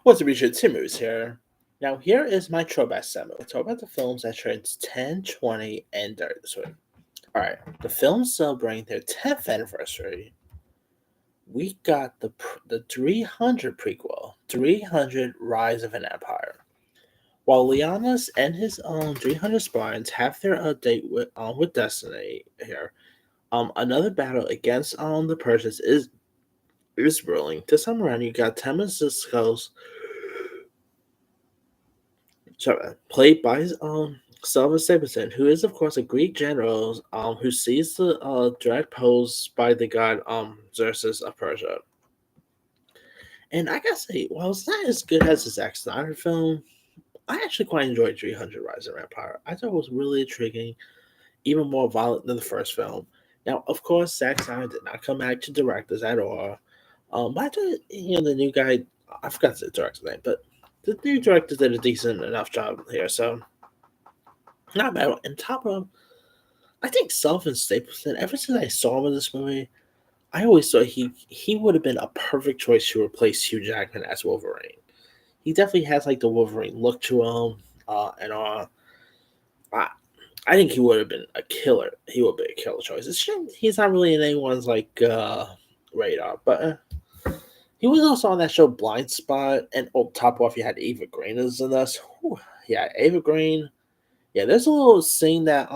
What's up, YouTube? Tim Moose here. Now, here is my throwback segment. We'll talk about the films that turned 10, 20, and 30 this week. Alright, the films celebrating their 10th anniversary. We got the 300 prequel, 300 Rise of an Empire. While Leonis and his own 300 Spartans have their date with Destiny here, another battle against the Persians is brewing. This time around, you got Temesiscos, played by Sylvan Stapleton, who is of course a Greek general who sees the threat posed by the god Xerxes of Persia. And I gotta say, while it's not as good as the Zack Snyder film, I actually quite enjoyed 300 Rise of Empire. I thought it was really intriguing, even more violent than the first film. Now, of course, Zack Snyder did not come back to direct this at all. But I thought, the new guy, I forgot the director's name, but the new director did a decent enough job here, so not bad. And top of, I think Sylvan Stapleton, ever since I saw him in this movie, I always thought he would have been a perfect choice to replace Hugh Jackman as Wolverine. He definitely has like the Wolverine look to him, and I, I think he would have been a killer. He would be a killer choice. It's shame he's not really in anyone's radar, but he was also on that show Blind Spot, and top off, you had Eva Green is in this. Whew, yeah, Eva Green. Yeah, there's a little scene that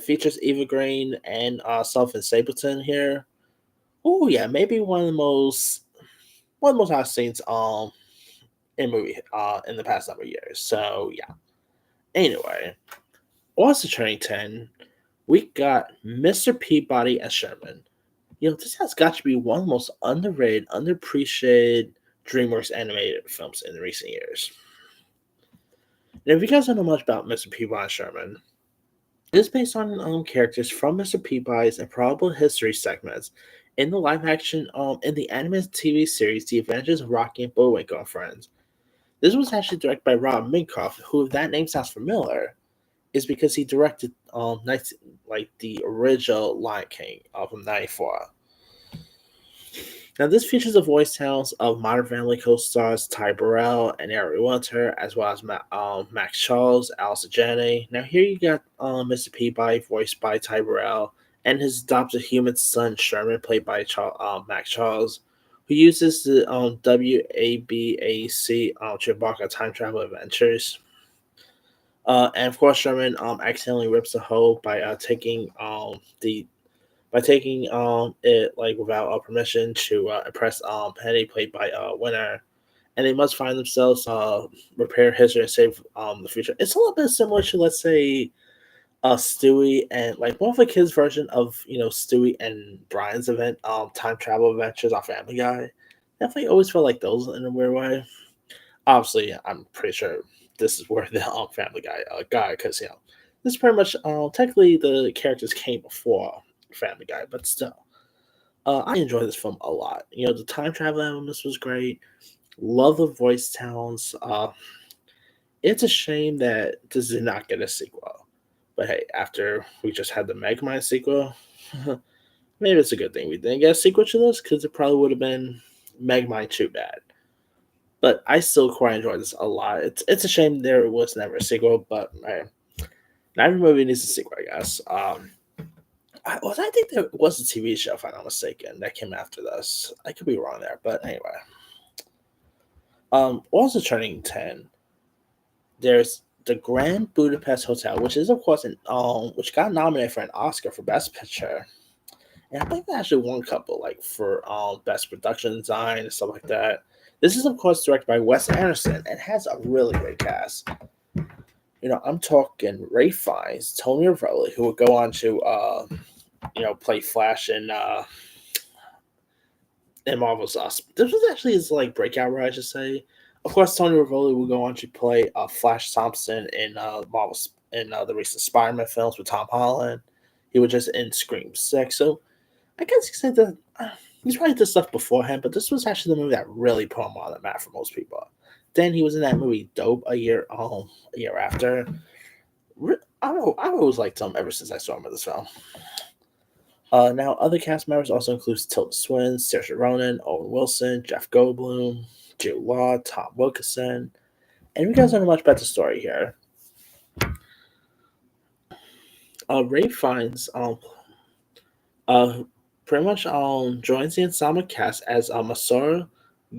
features Eva Green and Sylvan Stapleton here. Oh yeah, maybe one of the most hot scenes in movie in the past number of years. So yeah. Anyway, also turning 10, we got Mr. Peabody and Sherman. This has got to be one of the most underrated, underappreciated DreamWorks animated films in recent years. And if you guys don't know much about Mr. Peabody and Sherman, it is based on characters from Mr. Peabody's Improbable History segments in the live action in the animated TV series The Adventures of Rocky and Bullwinkle and Friends. This was actually directed by Rob Minkoff, who, if that name sounds familiar, is because he directed the original Lion King from '94. Now, this features the voice talents of Modern Family co-stars Ty Burrell and Ari Winter, as well as Max Charles, Allison Janney. Now, here you got Mr. Peabody, voiced by Ty Burrell, and his adopted human son, Sherman, played by Max Charles, who uses the WABAC to embark on time travel adventures. And of course, Sherman accidentally rips a hole by taking it without permission to impress Penny, played by Winner, and they must find themselves repair history and save the future. It's a little bit similar to, let's say, Stewie and one of the kids' version of Stewie and Brian's event time travel adventures on Family Guy. Definitely always felt like those in a weird way. Obviously, I'm pretty sure this is where the Family Guy guy, because this is pretty much technically the characters came before Family Guy, but still, I enjoy this film a lot. The time travel elements was great. Love the voice talents. It's a shame that this did not get a sequel, but hey, after we just had the Megamind sequel, maybe it's a good thing we didn't get a sequel to this, because it probably would have been Megamind too bad. But I still quite enjoy this a lot. It's a shame there was never a sequel, but not every movie needs a sequel, I guess. I think there was a TV show, if I'm not mistaken, that came after this. I could be wrong there, but anyway. Also turning 10, there's the Grand Budapest Hotel, which is of course which got nominated for an Oscar for Best Picture, and I think they actually won a couple for Best Production Design and stuff like that. This is of course directed by Wes Anderson and has a really great cast. I'm talking Ray Fiennes, Tony Rivoli, who would go on to play Flash in Marvel's This was actually his breakout role, I should say. Of course, Tony Rivoli will go on to play Flash Thompson in Marvel's in the recent Spider-Man films with Tom Holland. He was just in Scream 6, so I guess you said that he's probably did stuff beforehand, but this was actually the movie that really put him on the map for most people. Then he was in that movie Dope a year after. I've always liked him ever since I saw him in this film. Now, other cast members also includes Tilda Swinton, Saoirse Ronan, Owen Wilson, Jeff Goldblum, Jude Law, Tom Wilkinson, and we guys know much about the story here. Ray Fiennes uh, pretty much joins the ensemble cast as Masora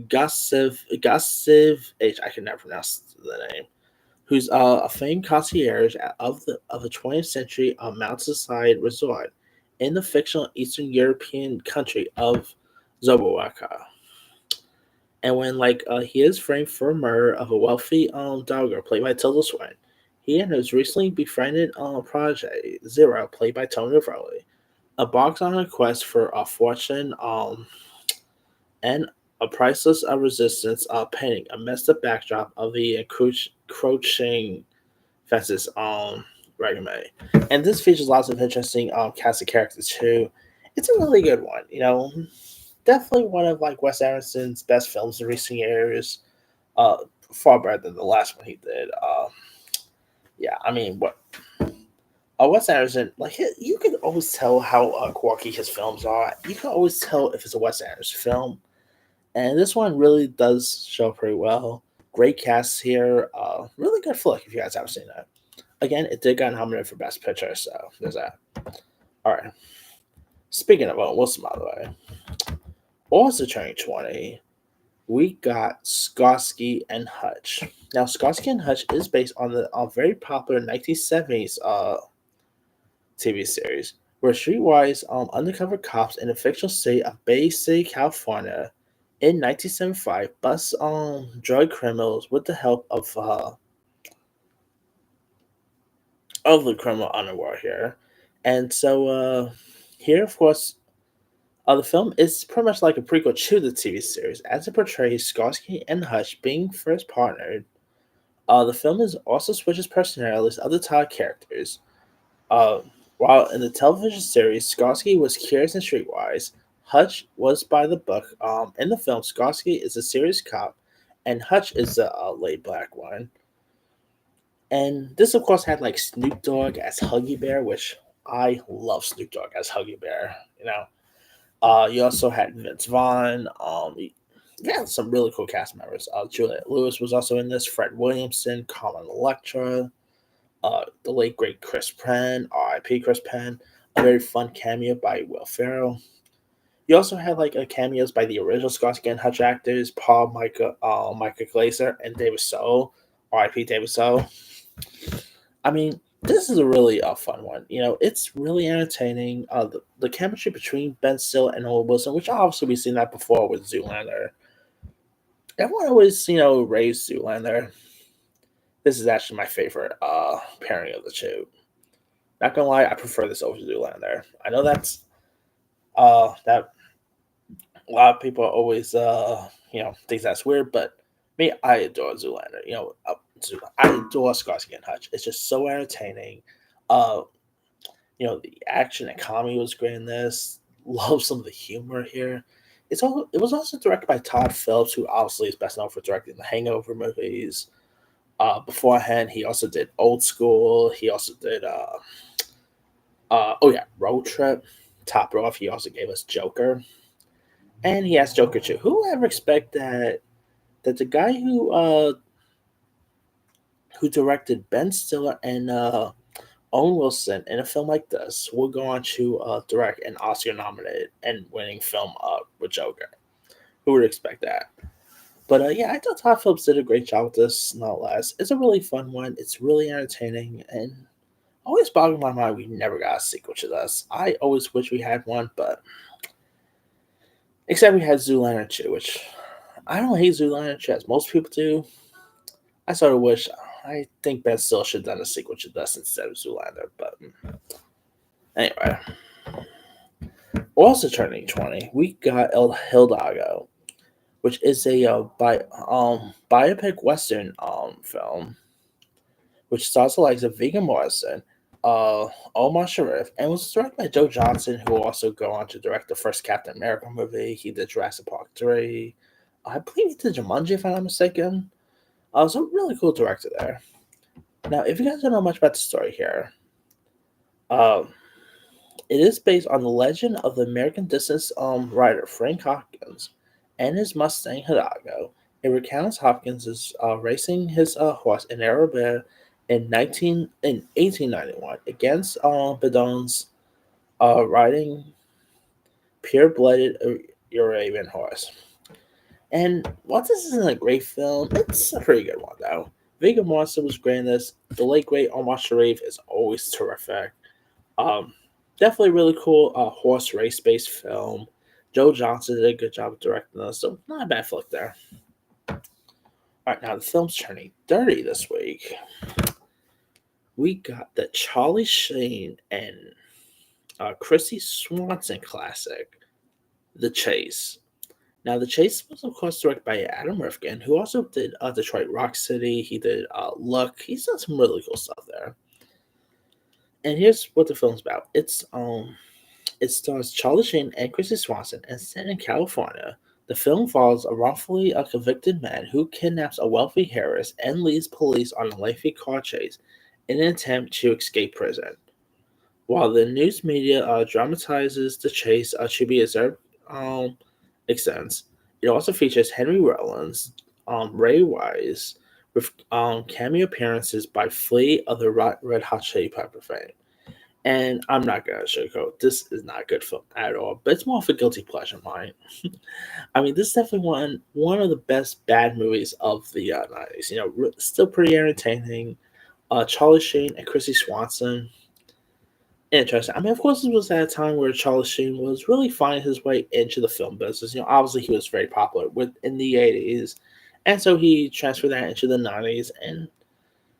Gassiv H. I can never pronounce the name. Who's a famed concierge of the 20th century mountainside resort in the fictional Eastern European country of Zoboaka. And when he is framed for murder of a wealthy dogger played by Tilda Swinton, he and his recently befriended protege Zero, played by Tony Rowley, embarks on a quest for a fortune and a priceless resistance painting amidst the backdrop of the encroaching fences resume. And this features lots of interesting cast of characters too. It's a really good one, definitely one of Wes Anderson's best films in recent years. Uh, Far better than the last one he did. Yeah, I mean, what Wes Anderson, you can always tell how quirky his films are. You can always tell if it's a Wes Anderson film, and this one really does show pretty well. Great cast here. Really good flick if you guys haven't seen that. Again, it did get nominated for Best Picture, so there's that. All right. Speaking of Owen Wilson, by the way, also turning 20, we got Starsky and Hutch. Now, Starsky and Hutch is based on the very popular 1970s TV series, where streetwise undercover cops in the fictional city of Bay City, California, in 1975 bust drug criminals with the help of the criminal underworld here. And so here, of course, the film is pretty much like a prequel to the TV series, as it portrays Starsky and Hutch being first partnered. The film is also switches personalities of the title characters. Uh, while in the television series, Starsky was curious and streetwise, Hutch was by the book. In the film, Starsky is a serious cop, and Hutch is a laid back one. And this, of course, had Snoop Dogg as Huggy Bear, which I love Snoop Dogg as Huggy Bear. You also had Vince Vaughn. You had some really cool cast members. Juliette Lewis was also in this. Fred Williamson, Carmen Electra, the late great Chris Penn, R.I.P. Chris Penn. A very fun cameo by Will Ferrell. You also had cameos by the original Starsky and Hutch actors, Michael Glazer, and David Soul. R.I.P. David Soul. I mean, this is a really fun one. It's really entertaining. The chemistry between Ben Stiller and Owen Wilson, which obviously we've seen that before with Zoolander. Everyone always, raised Zoolander. This is actually my favorite pairing of the two. Not gonna lie, I prefer this over Zoolander. I know that's that a lot of people always think that's weird, but me, I adore Zoolander. I adore Starsky and Hutch. It's just so entertaining. Uh, the action and comedy was great in this. Love some of the humor here. It was also directed by Todd Phillips, who obviously is best known for directing the Hangover movies. Beforehand, he also did Old School. He also did Road Trip. Top off, he also gave us Joker, and he has Joker too. Who would ever expect that the guy who directed Ben Stiller and Owen Wilson in a film like this will go on to direct an Oscar-nominated and winning film with Joker? Who would expect that? But I thought Todd Phillips did a great job with this, not less. It's a really fun one. It's really entertaining, and always boggling my mind we never got a sequel to this. I always wish we had one, but except we had Zoolander 2, which I don't hate Zoolander 2 as most people do. I sort of wish, I think Ben Stiller should have done a sequel to this instead of Zoolander, but anyway. Also turning 20, we got El Hidalgo, which is a biopic western film, which stars the likes of Viggo Mortensen, Omar Sharif, and was directed by Joe Johnson, who will also go on to direct the first Captain America movie. He did Jurassic Park 3. I believe he did Jumanji, if I'm not mistaken. So really cool director there. Now, if you guys don't know much about the story here, um, it is based on the legend of the American distance rider Frank Hopkins and his Mustang Hidalgo. It recounts Hopkins is racing his horse in Arabia in 1891 against Bedon's riding pure-blooded Arabian horse. And while this isn't a great film, it's a pretty good one though. Viggo Mortensen was great in this. The late great Omar Sharif is always terrific. Um, Definitely really cool horse race based film. Joe Johnson did a good job of directing this, so not a bad flick there. All right, now the film's turning dirty this week. We got the Charlie Sheen and Chrissy Swanson classic, The Chase. Now, The Chase was, of course, directed by Adam Rifkin, who also did Detroit Rock City. He did Luck. He's done some really cool stuff there. And here's what the film's about. It stars Charlie Sheen and Chrissy Swanson and set in California. The film follows a wrongfully convicted man who kidnaps a wealthy heiress and leads police on a lengthy car chase in an attempt to escape prison. While the news media dramatizes the chase to be observed extents, it also features Henry Rollins, Ray Wise, with cameo appearances by Flea of the Red Hot Chili Pepper fame. And I'm not gonna sugarcoat, this is not a good film at all, but it's more of a guilty pleasure of mine. I mean, this is definitely one of the best bad movies of the 90s. You know, still pretty entertaining. Charlie Sheen and Chrissy Swanson, interesting. I mean, of course, this was at a time where Charlie Sheen was really finding his way into the film business. You know, obviously he was very popular in the 80s, and so he transferred that into the 90s. And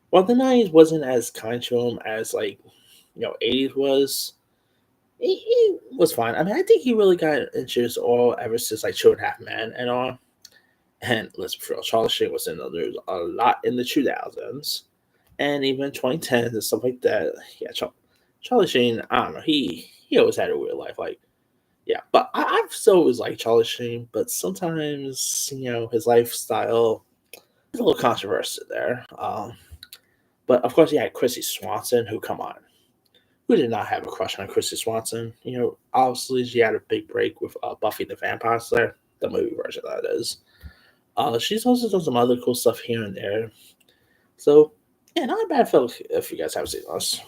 while the 90s wasn't as kind to him as like 80s was, he was fine. I mean, I think he really got into this all ever since like Two and a Half Men and all. And let's be real, Charlie Sheen was in the news a lot in the 2000s and even 2010s and stuff like that. Yeah, Charlie Sheen, I don't know, he always had a weird life. Like, yeah, but I've still always liked Charlie Sheen, but sometimes his lifestyle is a little controversial there. But of course, you had Chrissy Swanson, who come on, who did not have a crush on Chrissy Swanson? Obviously she had a big break with Buffy the Vampire Slayer, the movie version that is. She's also done some other cool stuff here and there. So, yeah, not a bad film if you guys haven't seen this.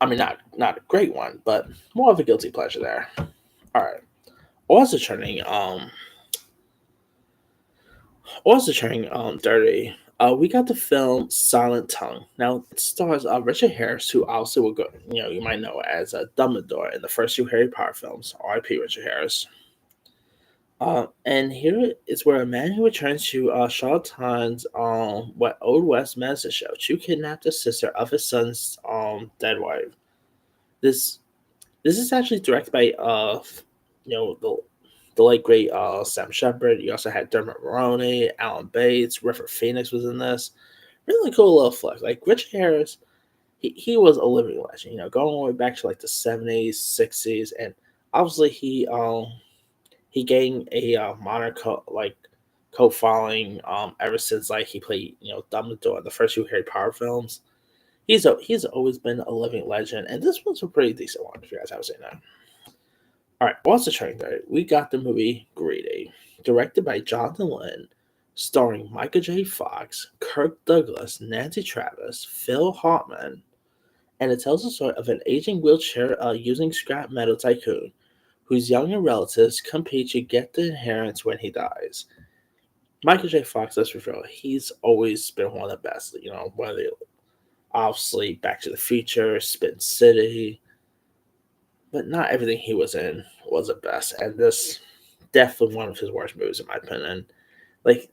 I mean, not a great one, but more of a guilty pleasure there. All right. Also turning dirty. We got the film Silent Tongue. Now it stars Richard Harris, who also will go. You might know as Dumbledore in the first two Harry Potter films. R.I.P. Richard Harris. And here is where a man who returns to Charlatans what Old West medicine show to kidnap the sister of his son's dead wife. This this is actually directed by the late great Sam Shepard. You also had Dermot Mulroney, Alan Bates, River Phoenix was in this. Really cool little flick. Like Richard Harris, he was a living legend. Going all the way back to like the 70s, 60s, and obviously he gained a modern cult following ever since like he played Dumbledore in the first two Harry Potter films. He's always been a living legend, and this one's a pretty decent one if you guys haven't seen that. All right, what's the train there? We got the movie Greedy, directed by Jonathan Lynn, starring Michael J. Fox, Kirk Douglas, Nancy Travis, Phil Hartman, and it tells the story of an aging wheelchair using scrap metal tycoon whose younger relatives compete to get the inheritance when he dies. Michael J. Fox, let's be real, he's always been one of the best. Whether obviously Back to the Future, Spin City, but not everything he was in was the best. And this definitely one of his worst movies in my opinion. Like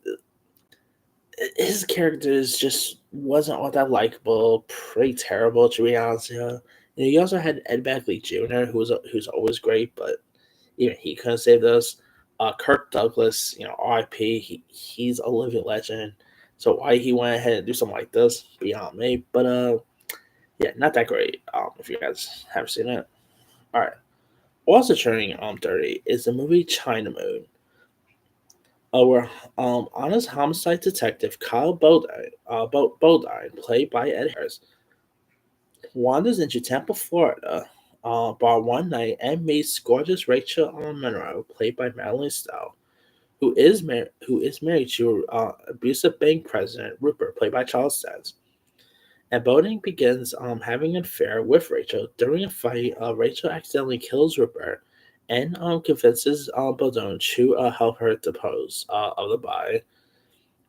his characters just wasn't all that likable, pretty terrible to be honest. You also had Ed Begley Jr., who's always great, but even he couldn't save us. Kirk Douglas, R.I.P. He's a living legend. So why he went ahead and do something like this, beyond me. But yeah, not that great. If you guys haven't seen it, all right. Also turning dirty is the movie China Moon. Our honest homicide detective Kyle Bodine, played by Ed Harris, wanders into Tampa, Florida, bar one night and meets gorgeous Rachel Monroe, played by Madeline Stowe, who is married to abusive bank president Rupert, played by Charles Dance. And Bodine begins having an affair with Rachel. During a fight, Rachel accidentally kills Rupert and convinces Bodine to help her dispose of the body.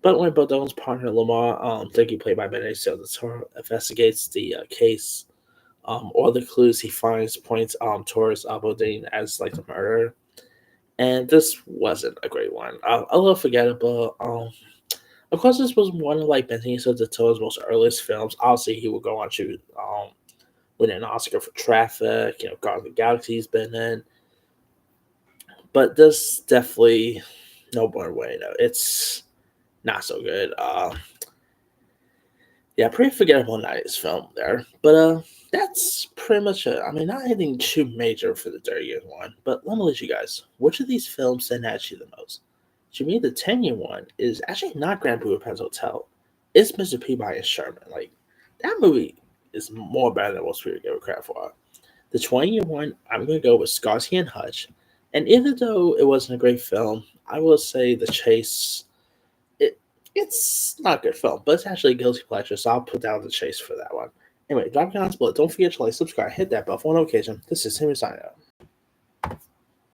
But when Bodine's partner Lamar Dickey, played by Benicio del Toro, investigates the case, all the clues he finds points towards Bodine as like the murderer. And this wasn't a great one. A little forgettable. Of course, this was one of like Benicio del Toro's most earliest films. Obviously, he would go on to win an Oscar for Traffic. Guardians of the Galaxy's been in, but this definitely no more way. No, it's not so good. Yeah, pretty forgettable '90s film there. But that's pretty much it. I mean, not anything too major for the 30-year one. But let me let you guys. Which of these films stand out to you the most? To me, the 10-year one is actually not Grand Budapest Hotel. It's Mr. Peabody Sherman. Like that movie is more better than most people give it credit for. The 20-year one, I'm gonna go with Starsky and Hutch. And even though it wasn't a great film, I will say The Chase it it's not a good film, but it's actually a guilty pleasure, so I'll put down The Chase for that one. Anyway, drop a comment below. Don't forget to like, subscribe, hit that bell for notification. This is Henry signing out.